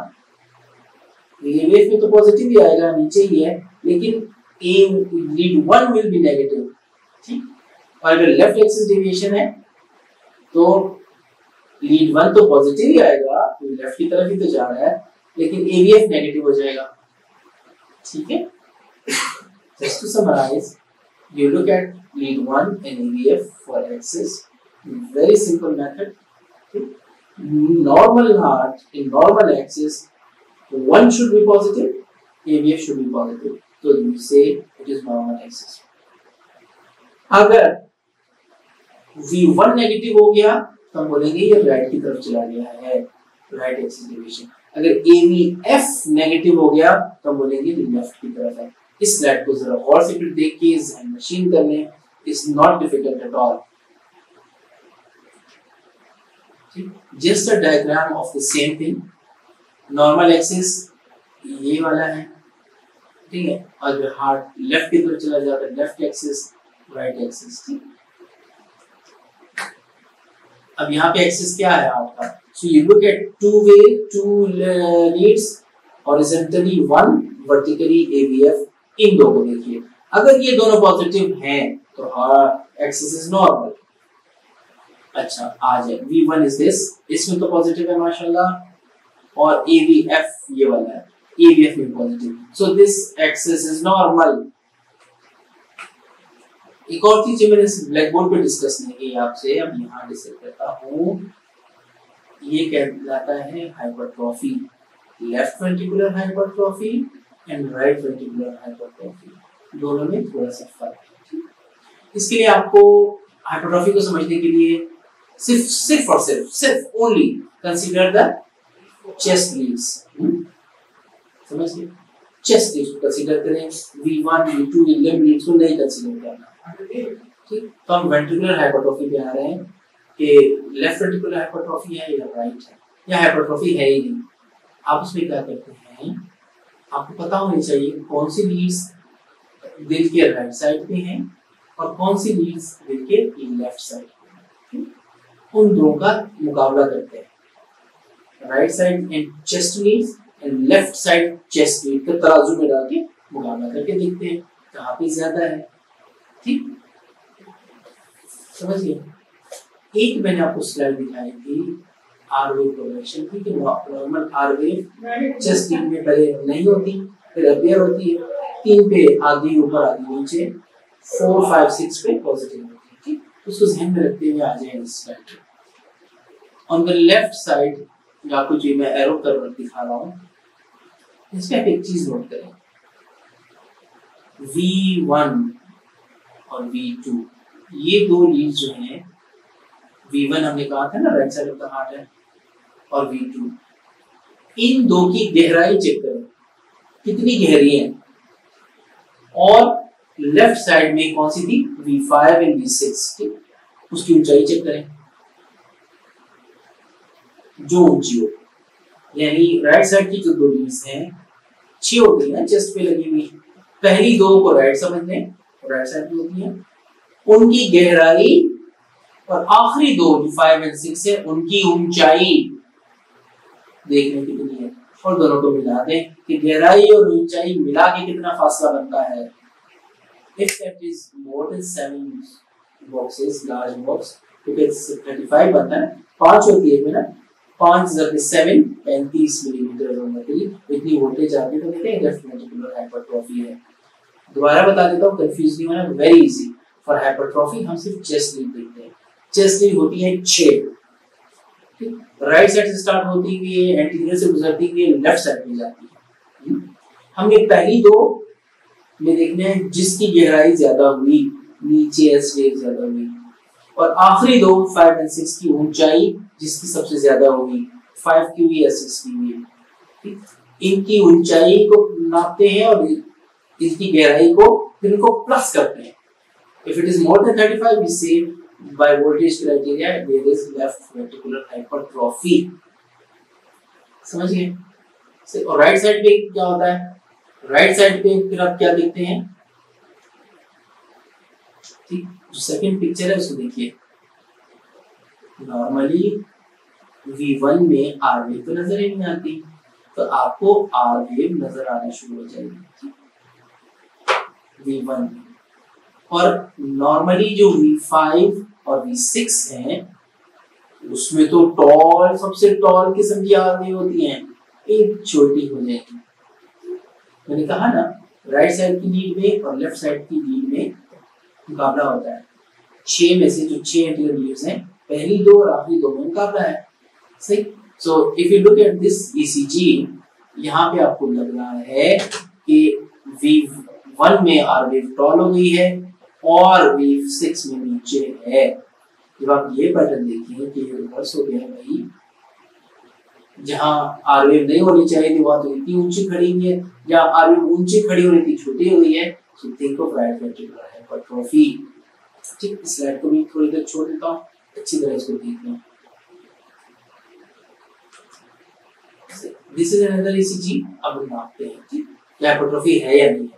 AVF में तो पॉजिटिव ही आएगा, नीचे ही है, लेकिन लीड 1 विल बी नेगेटिव, ठीक। और अगर लेफ्ट एक्सिस डेविएशन है तो लीड 1 तो पॉजिटिव ही आएगा, तो लेफ्ट की तरफ ही तो जा रहा है, लेकिन AVF नेगेटिव हो जाएगा, ठीक है। Just to summarise, you look at lead 1 and AVF for axis, Very simple method. Normal heart in normal axis, one should be positive, AVF should be positive. So you say it is normal axis. अगर V1 negative हो गया तो हम बोलेंगे ये right की तरफ चला गया है, राइट एक्सिस डेविएशन। अगर AVF नेगेटिव हो गया तो हम बोलेंगे लेफ्ट की तरफ है। इस स्लाइड को जरा गौर से फिर देख के जहन नशीन कर लें, it's not difficult at all. Just a diagram of the same thing. Normal axis ये वाला है, ठीक है, और हार्ट लेफ्ट की तरफ चला जाता है, लेफ्ट एक्सिस, राइट एक्सिस, ठीक। अब यहाँ पे एक्सिस क्या है हार्ट का? So you look at two leads, horizontally one, vertically AVF। इन दो को देखिए, अगर ये दोनों पॉजिटिव हैं तो हार्ट एक्सिस इज नॉर्मल। अच्छा, आ जाए V1 इज दिस, इसमें तो पॉजिटिव है माशाल्लाह, और AVF ये वाला है, AVF में positive, so this axis is normal. एक और चीज जो मैंने ब्लैक बोर्ड पे डिस्कस नहीं की आपसे, अब यहाँ डिस्कस करता हूँ। ये कहलाता है hypertrophy, left ventricular hypertrophy and right ventricular hypertrophy, दोनों में थोड़ा सा फर्क है। इसके लिए आपको हाइपरट्रॉफी को समझने के लिए सिर्फ only consider the chest leads, समझ गए? चेस्ट लीड्स को कंसीडर करें, V1 V2 लिम्ब लीड्स को नहीं कंसीडर करना, ठीक। तो हम वेंट्रिकुलर हाइपरट्रॉफी पे आ रहे हैं कि लेफ्ट वेंट्रिकुलर हाइपरट्रॉफी है या राइट है, या हाइपरट्रॉफी है ही नहीं। आप उसमें क्या करते हैं, आपको पता होनी चाहिए कौन सी लीड्स दिल के राइट साइड पे हैं और कौन सी लीड्स दिल के लेफ्ट साइड पे, उन दोनों का मुकाबला करते हैं। Right side and chest leads and left side chest lead का तराजू में डाल के मुकाबला करके देखते हैं कहाँ पे ज्यादा है, ठीक, समझिए। एक मैंने आपको स्लाइड दिखाई थी आर वेव प्रोग्रेशन की, कि normal R wave chest lead में पहले नहीं होती, फिर अपीयर होती है, 3 पे आधी ऊपर आधी नीचे, 4 5 6 पे पॉजिटिव होती है, ठीक। उसको ध्यान में रखते हुए आ जाए इस slide. On the left side आपको जो मैं एरो कर दिखा रहा हूँ, इसमें आप एक चीज नोट करें, V1 और V2 ये दो लीड जो हैं, V1 हमने कहा था ना right side of the heart है, और V2, इन दो की गहराई चेक करें कितनी गहरी है, और लेफ्ट साइड में कौन सी थी, V5 एंड V6, ठीक, उसकी ऊंचाई चेक करें जो ऊंची हो, यानी राइट साइड की जो दो लीड्स हैं 6 होती है चेस्ट पे लगी हुई, पहली दो को राइट समझ लें, राइट साइड की होती है, उनकी गहराई, और आखिरी दो जो 5 एंड 6 है उनकी ऊंचाई देखने कितनी है, और दोनों को मिला दें कि गहराई और ऊंचाई मिला के कितना फासला बनता है। If that is more than 7 boxes, large box, तो 35 बनता है, 5 होती है ना, 5 7 35 मिलीमीटर इतनी वोल्टेज आती है, तो कहते हैं लेफ्ट वेंट्रिकुलर हाइपरट्रॉफी है। दोबारा बता देता हूँ, कंफ्यूज नहीं होना, वेरी इजी। फॉर हाइपरट्रॉफी हम सिर्फ चेस्ट लीड देखते हैं, चेस्ट लीड होती है 6, राइट साइड से स्टार्ट होती हुई एंटीरियर से गुजरती हुई लेफ्ट साइड में जाती है। हमने पहली दो में देखना है जिसकी गहराई ज्यादा हुई, नीचे एस वेव ज्यादा हुई, और आखिरी दो 5 एंड 6 की ऊंचाई जिसकी सबसे ज्यादा होगी, 5 की हुई या 6 की हुई, इनकी ऊंचाई को नापते हैं और इसकी गहराई को फिर इनको प्लस करते हैं। If it is more than 35, we say by voltage criteria there is left ventricular hypertrophy. समझ गए? और राइट साइड पे क्या होता है? राइट साइड पे फिर आप क्या देखते हैं? ठीक, जो सेकंड पिक्चर है उसको देखिए। नॉर्मली V1 में आर वेव तो नजर ही नहीं आती, तो आपको आर वेव नजर आना शुरू हो जाएगी V1 में। और नॉर्मली जो V5 और V6 हैं उसमें तो टॉल, सबसे टॉल किस्म की आर वेव होती हैं, एक छोटी हो जाएगी। मैंने कहा ना राइट साइड की लीड में और लेफ्ट साइड की लीड में मुकाबला होता है। 6 में से जो 6 एंटीरियर लीड्स हैं पहली दो और आखिरी दो में मुकाबला है, सही। So if you look at this ECG, यहाँ पे आपको लग रहा है कि V1 में आर वेव टॉल हो गई है और V6 में नीचे है। जब आप ये पैटर्न देखें कि ये रिवर्स हो गया है भाई, जहां आर वेव नहीं होनी चाहिए थी वहां तो इतनी ऊंची खड़ी हुई है, जहां आर वेव ऊंची खड़ी होनी थी छोटी हो गई है। So think of right ventricular hypertrophy. ठीक, स्लाइड को भी थोड़ी देर छोड़ देता हूँ, अच्छी तरह इसको देखना। This is another ECG. अब हम नापते हैं ठीक हाइपरट्रोफी है या नहीं है।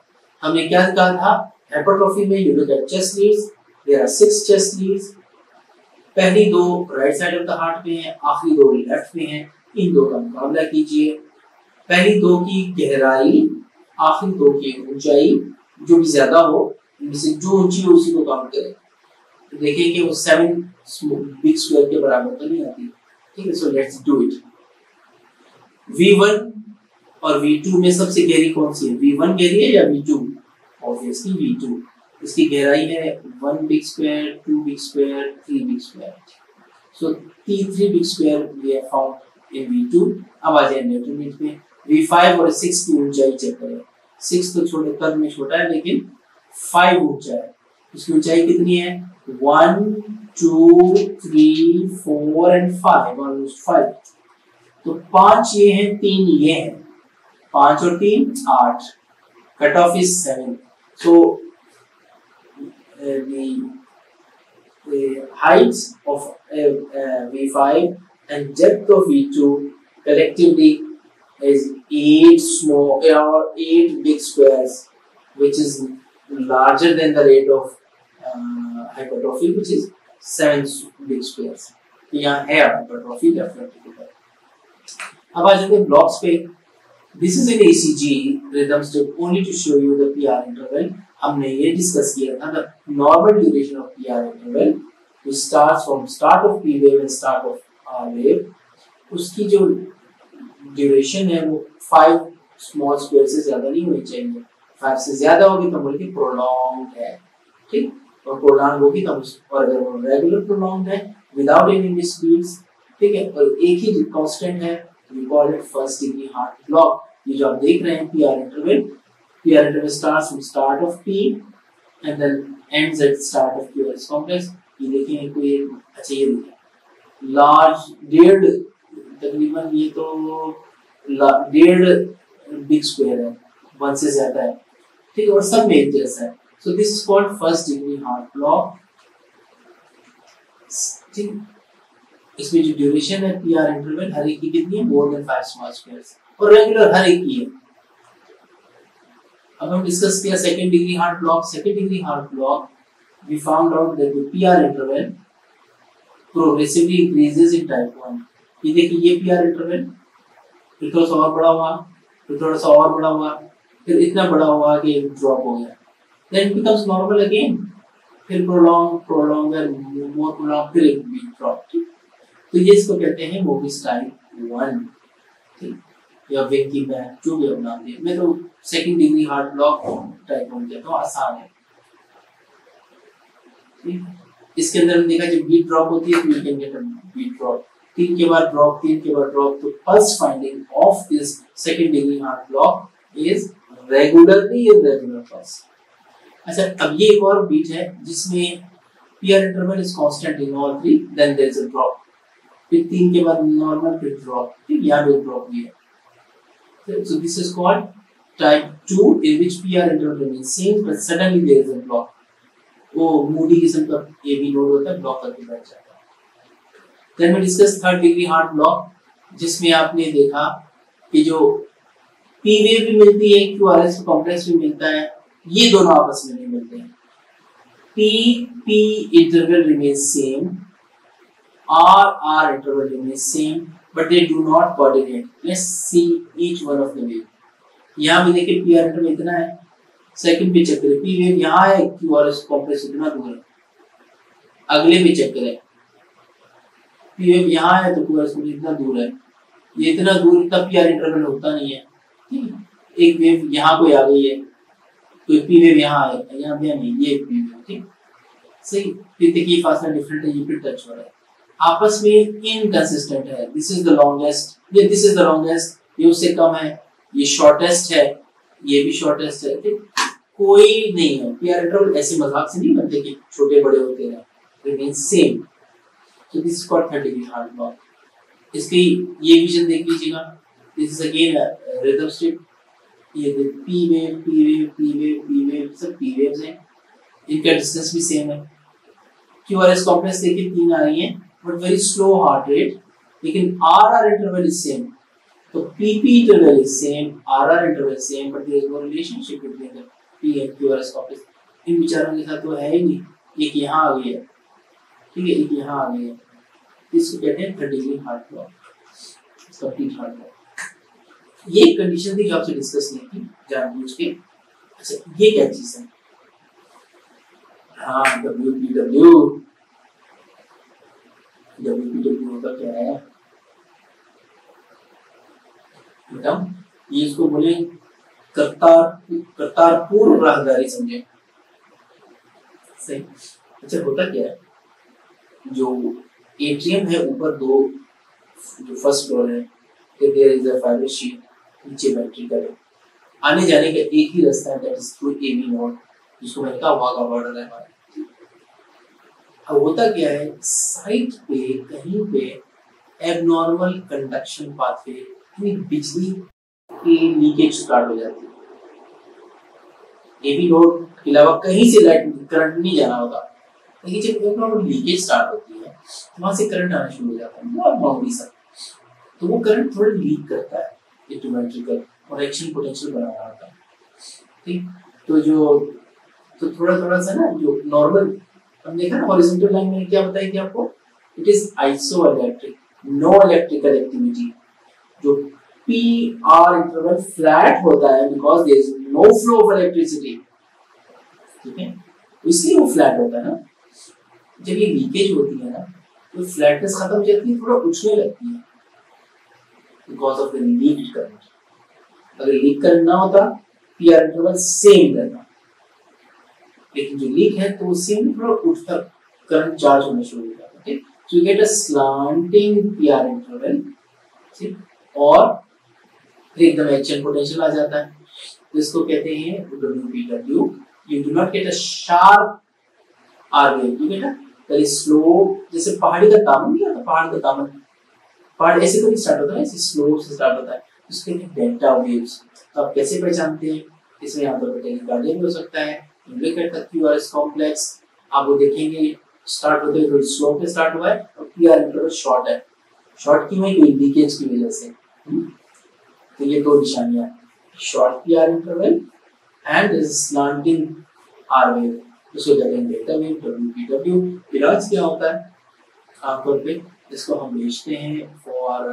हमने क्या कहा था, हाइपरट्रोफी में you look at chest leads, there are 6 chest leads. पहली दो right side of the heart में है, आखिरी दो लेफ्ट में है। इन दो का मुकाबला कीजिए। पहली दो की गहराई, आखिरी दो की ऊंचाई, जो भी ज्यादा हो इनमें से जो ऊंची हो उसी को काउंट करें। तो देखिए कि वो 7 बिग स्क्वायर के बराबर तो नहीं आती। ठीक है, so let's do it. V1 और V2 में सबसे गहरी कौन सी है? V1 गहरी है या V2? Obviously V2। इसकी गहराई है 1 big square, 2 big square, 3 big square. So 3 big square we have found in V2। अब आ जाए मेजरमेंट में। V5 और 6 की ऊंचाई चेक करें। 6 तो छोटे कद में छोटा है लेकिन 5 ऊंचा है। इसकी ऊंचाई कितनी है? 1 2 3 4 एंड 5, ऑलमोस्ट 5। तो 5 ये हैं, 3 ये हैं। 5 और 3 8। Cut off is 7। So the heights of V5 and depth of V2 collectively is 8 big squares, which is larger than the rate of hypertrophy, which is 7 big squares. तो यहाँ है hypertrophy definitely। अब आ जाते हैं ब्लॉक्स पे। This is an ECG rhythm step only to show you the PR interval। हमने ये discuss किया था the normal duration of PR interval which starts from start of P wave and start of R wave। उसकी जो duration है वो 5 small square से ज्यादा नहीं होनी चाहिए। 5 से ज्यादा होगी तो बोलेंगे प्रोलॉन्ग्ड है, ठीक। और प्रोलॉन्ग होगी तो और अगर वो रेगुलर प्रोलॉन्ग्ड है विदाउट एनी मिसबीट्स, ठीक है, और एक ही कांस्टेंट है, we call it first degree heart block। ये जो आप देख रहे हैं PR interval starts from start of P and then ends at start of QRS complex। ये देखेंगे कोई अच्छा ये देखिए लार्ज 1.5 तकरीबन ये तो 1.5 बिग स्क्वायर है, 1 से ज्यादा है, ठीक है, और सब में एक जैसा है। So this is called first degree heart block, ठीक। इसमें जो ड्यूरेशन है PR इंटरवल हर एक की कितनी है? मोर देन 5 स्मॉल स्क्वायर्स, और रेगुलर हर एक की है। अब हम डिस्कस किया second degree heart block. Second degree heart block we found out that the PR interval progressively increases in type 1। ये देखिए ये PR इंटरवल फिर थोड़ा सा और बड़ा हुआ, फिर थोड़ा सा और बड़ा हुआ, फिर इतना बड़ा हुआ कि ड्रॉप हो गया, देन बिकम्स नॉर्मल अगेन, फिर प्रोलॉन्ग एंड मोर प्रोलॉन्ग, फिर एक बिग ड्रॉप। तो ये इसको कहते हैं मोबिस टाइप 1, ठीक, या विंकी बैक, जो भी आप नाम दिए। मैं तो second degree heart block type 1 कहता हूँ, आसान है, ठीक। इसके अंदर देखा जब बीट ड्रॉप होती है तो you can get a beat drop, 3 के बाद ड्रॉप, 3 के बाद ड्रॉप। तो first finding of this second degree heart block is regularly irregular pulse. अच्छा, अब ये एक और बीट है जिसमें PR interval is constant in all 3, then there is a drop, फिर 3 के बाद नॉर्मल, फिर ड्रॉप, ठीक, यहाँ पे ड्रॉप भी है। So this is called type 2 in which PR interval remains same but suddenly there is a block। वो मूडी किस्म का AB नोड होता है, ब्लॉक करके बैठ जाता है। Then we discuss third degree heart block जिसमें आपने देखा कि जो P वेव भी मिलती है, QRS कॉम्प्लेक्स भी मिलता है, ये दोनों आपस में नहीं मिलते हैं। P interval remains same, R interval remains same, but they do not coordinate। Let's see each one of the wave। यहाँ भी देखिए PR इंटरवल इतना है, सेकंड पे चेक करें P वेव यहाँ है, QRS कॉम्प्लेक्स इतना दूर है, अगले पे चेक करें P वेव यहाँ है तो QRS कॉम्प्लेक्स इतना दूर है, ये इतना दूर, इतना PR इंटरवल होता नहीं है, ठीक। एक वेव यहाँ कोई आ गई है तो P वेव यहाँ है, यहाँ भी नहीं, ये P वेव, ठीक, सही। फिर देखिए फासला डिफरेंट है, ये फिर टच हो रहा है, आपस में इनकंसिस्टेंट है, दिस इज द लॉन्गेस्ट, ये दिस इज द लॉन्गेस्ट, ये उससे कम है, ये शॉर्टेस्ट है, ये भी शॉर्टेस्ट है, ठीक? कोई नहीं है। पीआर इंटरवल ऐसे मजाक से नहीं बनते कि छोटे बड़े होते हैं, रिमेन सेम। तो this is called third degree heart block. इसकी ये विजन देख लीजिएगा, this is again rhythm strip, ये P wave P wave P wave P wave, सब पी वेव्स हैं, इनका डिस्टेंस भी सेम है। क्यूआरएस कॉम्प्लेक्स देखिए 3 आ रही है but very slow heart rate, लेकिन आरआर इंटरवल इज सेम। तो PP interval is same, RR interval same, but there is no relationship between the P and QRS complex. इन विचारों के साथ तो है ही नहीं, एक यहाँ आ गई है, ठीक है, एक यहाँ आ गई है, इसको कहते हैं third degree heart block, complete heart block. ये कंडीशन थी जो आपसे डिस्कस नहीं की जानबूझ के। अच्छा ये क्या चीज है? हाँ WPW, WPW होता क्या है बताओ? ये इसको बोले करतारपुर राहदारी, समझे? सही। अच्छा होता क्या है, जो एट्रियम है ऊपर दो, जो फर्स्ट फ्लोर है, फिर there is a fibre sheet, नीचे वेंट्रिकल है, आने जाने का एक ही रास्ता है, that is through AV node, जिसको मैंने कहा वाघा बॉर्डर है हमारा। अब होता क्या है, साइट पे कहीं पे एबनॉर्मल कंडक्शन पाथवे, यानी बिजली की लीकेज स्टार्ट हो जाती है। एवी नोड के अलावा कहीं से लाइट करंट नहीं जाना होता, लेकिन जब एबनॉर्मल लीकेज स्टार्ट होती है तो वहां से करंट आना शुरू हो जाता है, बहुत नॉर्मली सा। तो वो करंट थोड़ा लीक करता है इनटू वेंट्रिकल और एक्शन पोटेंशियल बना रहा होता है, ठीक? तो थोड़ा सा ना, जो नॉर्मल हम देखा ना हॉरिजॉन्टल लाइन में क्या बताया कि आपको, it is isoelectric, no electrical activity. जो पी आर इंटरवल फ्लैट होता है because there is no flow of electricity, ठीक है, इसलिए वो फ्लैट होता है ना। जब ये लीकेज होती है ना तो फ्लैटनेस खत्म हो जाती है, थोड़ा उछलने लगती है because of the leaked current. अगर लीक करंट ना होता पी आर इंटरवल सेम रहता, लेकिन जो लीक है तो उससे थोड़ा उठता करंट चार्ज होना शुरू हो जाता है, so you get a slanting PR interval, ठीक? और फिर एकदम एक्शन पोटेंशियल आ जाता है, तो इसको कहते हैं WPW। You do not get a sharp R wave, you get a very slow, जैसे पहाड़ी का तामन नहीं होता, पहाड़ ऐसे कभी स्टार्ट होता है, ऐसे स्लो से स्टार्ट होता है, उसके लिए डेल्टा वेव्स। तो आप कैसे पहचानते हैं? इसमें यहाँ पर टेलीकार्डिया भी हो सकता है, look at the QRS complex, आप वो देखेंगे स्टार्ट होते हुए स्लो पे स्टार्ट हुआ है और पीआर इंटरवल शॉर्ट है। शॉर्ट क्यों है? कोई लीकेज की वजह से। तो ये दो निशानियां, short PR interval and slanting R wave, इसको कहते हैं डेल्टा वेव, WPW। इलाज क्या होता है आमतौर पे? इसको हम भेजते हैं फॉर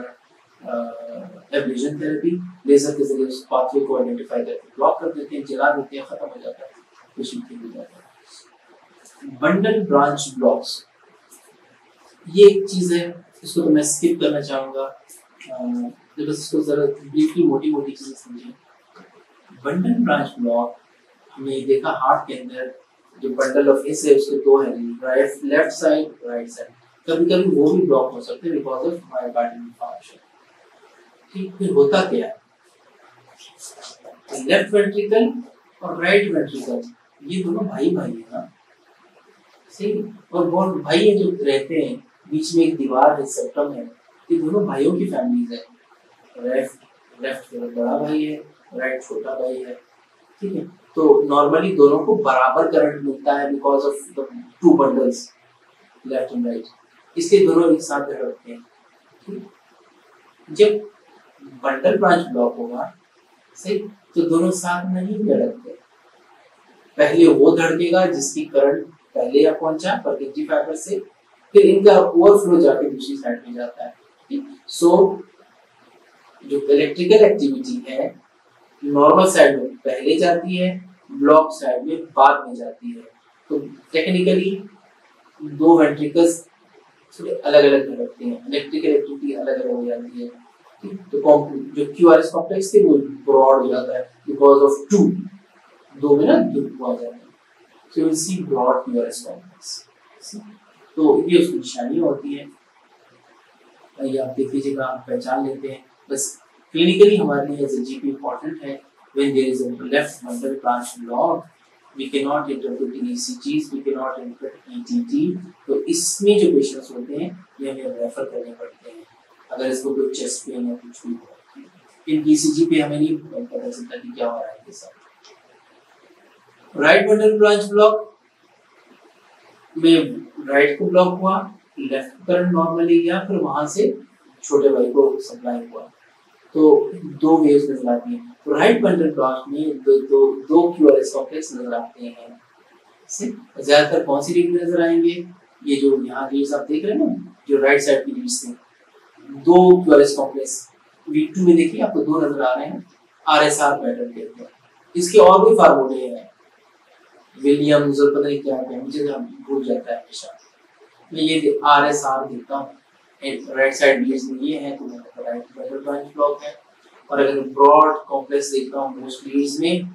एब्लेशन थेरेपी, लेजर के जरिए उस पाथवे को आइडेंटिफाई करके ब्लॉक कर देते हैं, जला देते हैं, खत्म हो जाता है, पेशेंट ठीक हो जाता है। बंडल ब्रांच ब्लॉक्स, ये एक चीज है, इसको तो मैं स्किप करना चाहूंगा, बस इसको जरा ब्रीफली मोटी चीजें समझिए। बंडल ब्रांच ब्लॉक हमने देखा हार्ट के अंदर जो बंडल ऑफ हिस है उसके दो है, right left side right side, कभी-कभी वो भी ब्लॉक हो सकते हैं बिकॉज ऑफ मायोकार्डियल इन्फार्क्शन। ठीक, फिर होता क्या है? लेफ्ट वेंट्रिकल और राइट वेंट्रिकल ये दोनों भाई है ना, सही? और बहुत भाई है जो रहते हैं, बीच में एक दीवार है, सेप्टम है, ये दोनों भाइयों की फैमिलीज है। लेफ्ट बड़ा भाई है, राइट छोटा भाई है, ठीक है? तो नॉर्मली दोनों को बराबर करंट मिलता है because of the two bundles left and right, इसलिए दोनों एक साथ धड़कते हैं, ठीक? जब बंडल ब्रांच ब्लॉक होगा, सही, तो दोनों साथ नहीं धड़कते, पहले वो धड़केगा जिसकी करंट पहले या पहुंचा परकिंजी फाइबर से, फिर इनका ओवरफ्लो जाके दूसरी साइड में जाता है, ठीक? सो जो इलेक्ट्रिकल एक्टिविटी है नॉर्मल साइड में पहले जाती है, ब्लॉक साइड में बाद में जाती है। तो टेक्निकली दो वेंट्रिकल्स अलग अलग धड़कते हैं, इलेक्ट्रिकल एक्टिविटी अलग अलग हो जाती है, ठीक? तो जो क्यूआरएस कॉम्प्लेक्स थे वो ब्रॉड हो जाता है बिकॉज ऑफ दो में ना दो आ जाते हैं, so you will see broad QRS complex. तो ये उसकी निशानियां होती है, ये आप देख लीजिएगा, आप पहचान लेते हैं। बस क्लिनिकली हमारे लिए एज जीपी इंपॉर्टेंट है। When there is a left bundle branch block, we can not interpret ECGs, we can not interpret ETT. तो इसमें जो पेशेंट्स होते हैं ये हमें रेफर करने पड़ते हैं अगर इसको कोई चेस्ट पेन या कुछ भी हो। इन ईसीजी पे हमें नहीं पता चलता कि क्या हो रहा है इसके साथ। राइट बंडल ब्रांच ब्लॉक में राइट को ब्लॉक हुआ, लेफ्ट करंट नॉर्मली गया, फिर वहां से छोटे भाई को सप्लाई हुआ, तो दो वेव्स नजर आती हैं। तो राइट बंडल ब्लॉक में दो क्यूआरएस कॉम्प्लेक्स नजर आते हैं। ज्यादातर कौन सी रीड नजर आएंगे? ये जो यहाँ रीड्स आप देख रहे हैं ना, जो राइट साइड की रीड्स हैं, दो क्यूआरएस कॉम्प्लेक्स V2 में देखिए आपको दो नजर आ रहे हैं, आरएसआर पैटर्न के ऊपर। इसके और भी फार्मूले हैं, विलियम्स और पता नहीं क्या क्या, मुझे भूल जाता है हमेशा। मैं ये आरएसआर देखता हूँ, राइट साइड रीड्स में ये है तो मतलब राइट बंडल ब्रांच ब्लॉक है। और अगर ब्रॉड कॉम्प्लेक्स देखता हूँ मोस्ट रीड्स में,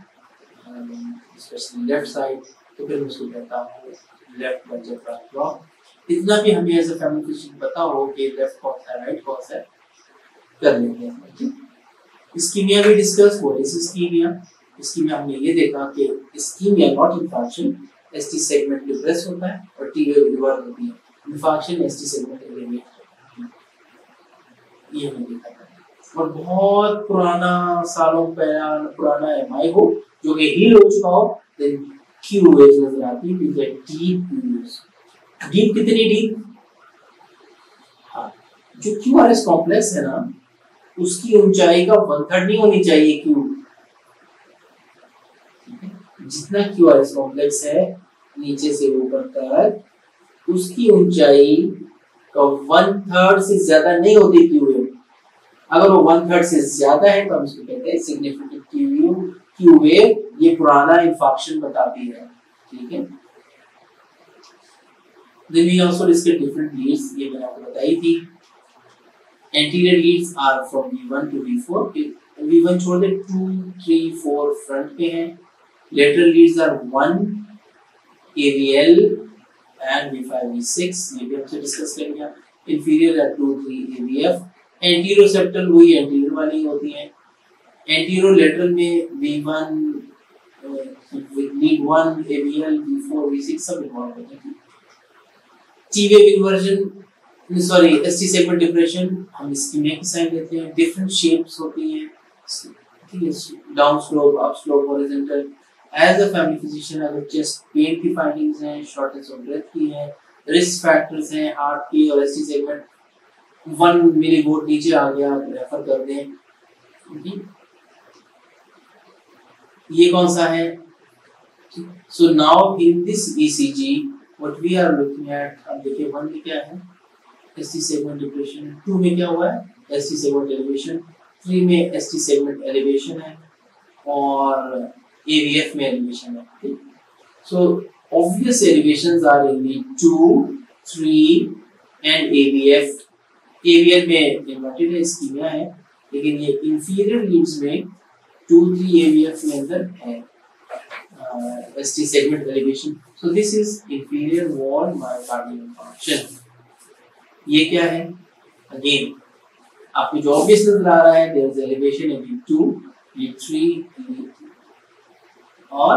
स्पेशली लेफ्ट साइड, तो फिर मैं उसको कहता हूँ लेफ्ट बंडल ब्रांच ब्लॉक। इतना भी हमें एज अ फैमिली फिजिशियन पता हो कि लेफ्ट कौन सा है राइट कौन सा है, कर लेते हैं। ठीक, इस्कीमिया भी डिस्कस हुआ। इस्कीमिया हमने ये देखा कि ischaemia not infarction, ST segment depress होता है और टी वेव रिवर्स होती है, इंफार्क्शन एसटी सेगमेंट एलिवेट होता है, ये हमने देखा था। और बहुत पुराना सालों पुराना एमआई हो जो कि हील हो चुका हो, देन क्यू वेव्स नजर आती है, डीप वेव्स। डीप कितनी डीप? हाँ, जो क्यूआरएस कॉम्प्लेक्स है ना, उसकी ऊंचाई का 1/3 नहीं होनी चाहिए क्यू। जितना क्यूआरएस कॉम्प्लेक्स है नीचे से ऊपर तक, उसकी ऊंचाई का 1/3 से ज्यादा नहीं होती क्यू वेव। अगर वो 1/3 से ज्यादा है तो हम इसको कहते हैं सिग्निफिकेंट क्यू वेव। ये पुराना इंफार्क्शन बताती है। ठीक है, then we also discuss different leads, ये मैंने आपको बताई थी। anterior leads are from V1 to V4। V1 छोड़ दे, 2, 3, 4 फ्रंट पे हैं। lateral leads are 1 AVL and V5 V6, ये भी हमसे डिस्कस कर लिया। inferior are 2, 3 AVF। anterior septal वही anterior वाली होती हैं। anterior lateral में V1 lead 1 AVL V4 V6 सब इन्वॉल्व होते हैं। T-wave inversion, sorry ST segment depression, हम इस्कीमिया की साइन लेते हैं। डिफरेंट शेप्स होती हैं, ठीक है, down slope, up slope, horizontal. As a family physician अगर चेस्ट पेन की फाइंडिंग्स हैं, शॉर्टनेस ऑफ ब्रेथ की है, रिस्क फैक्टर्स हैं हार्ट की और ST सेगमेंट 1 मिलीवोल्ट नीचे आ गया, आप रेफर कर दें। ये कौन सा है? So now in this ECG what we are looking at, अब देखिए 1 में क्या है, ST segment depression, 2 में क्या हुआ है, ST segment elevation, 3 में ST segment elevation है और AVF में elevation है। ठीक, so obvious elevations are in the 2, 3 and AVF। AVF में inverted है, ischemia है, लेकिन ये inferior leads में 2, 3 AVF में अंदर है ST segment elevation। So this is inferior wall myocardial infarction। ये क्या है? Again, आपको जो obvious नजर आ रहा है, there is elevation in V2, V3 और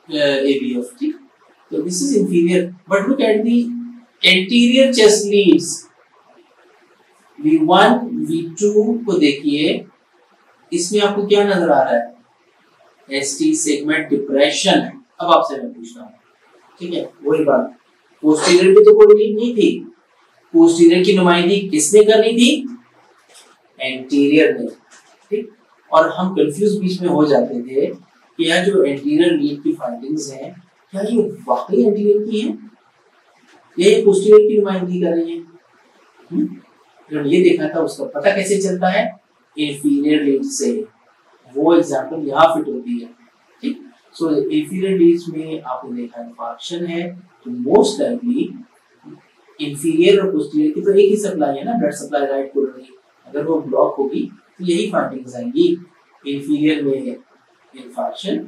AVF। ठीक, so this is inferior, but look at the anterior chest leads। V1, V2 को देखिए, इसमें आपको क्या नजर आ रहा है? ST segment depression। अब आपसे मैं पूछता हूँ, ठीक है, वही बात, पोस्टीरियर पे तो कोई लीड नहीं थी, पोस्टीरियर की नुमाइंदगी किसने करनी थी? एंटीरियर ने। ठीक, और हम कंफ्यूज बीच में हो जाते थे कि यार जो एंटीरियर लीड की फाइंडिंग्स हैं, क्या ये वाकई एंटीरियर की हैं या ये पोस्टीरियर की नुमाइंदगी कर रही हैं? जब ये देखना था, उसका पता कैसे चलता है? इंफीरियर लीड से। वो एग्जांपल यहाँ फिट होती है। ठीक, सो इंफीरियर लीड्स में आपने देखा इंफार्क्शन है, तो मोस्ट लाइकली इंफीरियर और पोस्टीरियर की तो एक ही सप्लाई है ना, ब्लड सप्लाई राइट कोरोनरी। अगर वो ब्लॉक होगी तो यही फाइंडिंग्स आएंगी, इंफीरियर में इंफार्क्शन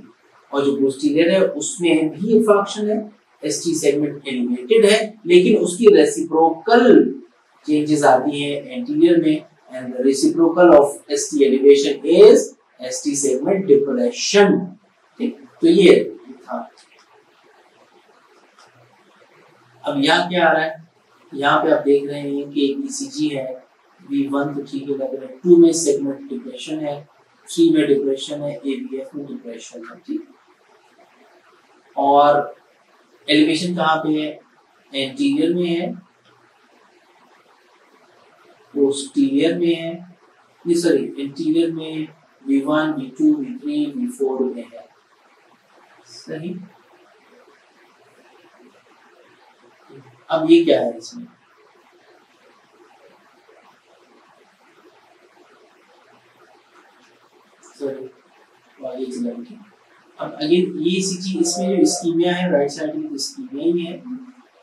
और जो पोस्टीरियर है उसमें भी इंफार्क्शन है ST सेगमेंट एलिवेटेड है, लेकिन उसकी रेसिप्रोकल चेंजेस आती हैं एंटीरियर में, and the reciprocal of ST elevation is ST segment depression. ठीक, तो ये था। अब यहाँ क्या आ रहा है, यहाँ पे आप देख रहे हैं कि एक ECG है, V1 तो ठीक है लग रहा है, 2 में सेगमेंट डिप्रेशन है, 3 में डिप्रेशन है, AVF में डिप्रेशन है। ठीक, और एलिवेशन कहाँ पे है, एंटीरियर में है, पोस्टीरियर में है, ये सॉरी एंटीरियर में V1, V2, V3, V4 में है। सही, अब ये क्या है इसमें, सॉरी अब अगेन ये ECG, इसमें जो इस्कीमिया है राइट साइड में इस्कीमिया ही है,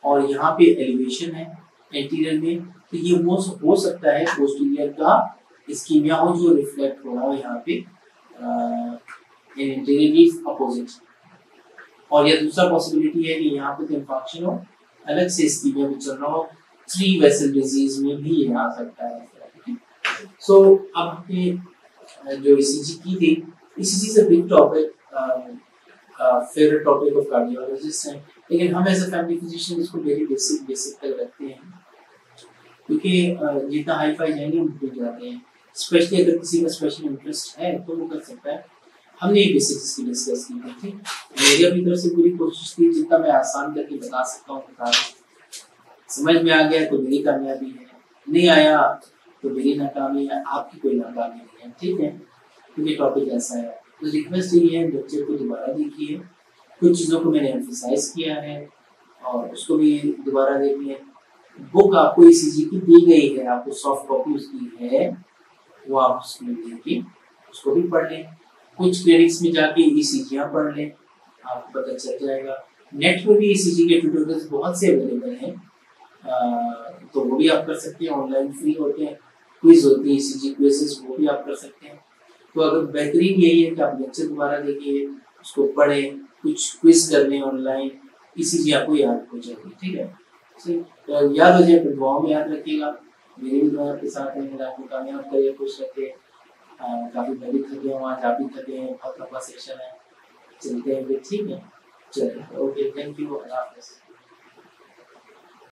और यहाँ पे एलिवेशन है एंटीरियर में, तो ये हो सकता है पोस्टीरियर का इस्कीमिया हो जो रिफ्लेक्ट हो रहा हो यहाँ पे एंटीरियर अपोजिट। और ये दूसरा पॉसिबिलिटी है कि यहाँ पे इंफेक्शन हो, अलग से इस्कीमिया भी चल रहा हो, 3 वेसल डिजीज में भी ये आ सकता है। सो अब हमने जो ECG की थी, ECG is a big topic, favourite topic of cardiologist है, लेकिन हम एज अ फैमिली फिजिशियन इसको वेरी बेसिक तक रखते हैं, क्योंकि जितना हाई फाई जाएंगे हम भूल जाते हैं, स्पेशली अगर किसी का स्पेशल इंटरेस्ट है तो वो कर सकता है। हमने ये बेसिक्स इसकी डिस्कस की थी। मेरी अपनी तरफ से पूरी कोशिश थी जितना मैं आसान करके बता सकता हूँ बता रहा हूँ। समझ में आ गया तो मेरी कामयाबी है, नहीं आया तो मेरी नाकामी है, आपकी कोई नाकामी नहीं है। ठीक है, क्योंकि टॉपिक ऐसा है। तो रिक्वेस्ट ये है लेक्चर को दोबारा देखिए, कुछ चीज़ों को मैंने एम्फसाइज किया है और उसको भी दोबारा देखिए। बुक आपको ECG की दी गई है, आपको सॉफ्ट कॉपी उसकी है, वो आप उसमें देखिए, उसको भी पढ़ लें। कुछ क्लिनिक्स में जाके ECG पढ़ लें, आपको पता चल जाएगा। नेट पर भी ECG के ट्यूटोरियल्स बहुत से अवेलेबल हैं, तो वो भी आप कर सकते हैं, ऑनलाइन फ्री होते हैं, क्विज होती है ECG क्विजेस, वो भी आप कर सकते हैं। तो अगर बेहतरीन यही है कि आप लेक्चर दोबारा देखिए, उसको पढ़ें, कुछ क्विज कर लें ऑनलाइन, ECG आपको याद हो जाएगी। ठीक है, तो याद हो जाए तो दुआ में याद रखिएगा। मेरी भी दुआ आपके साथ है, आपको कामयाब करिए, खुश रखे। काफी मैं भी थके हूँ आज, आप भी थके हैं, बहुत लंबा सेशन है, चलते हैं फिर। ठीक है, चलिए, ओके, थैंक यू, अल्लाह हाफ़िज़।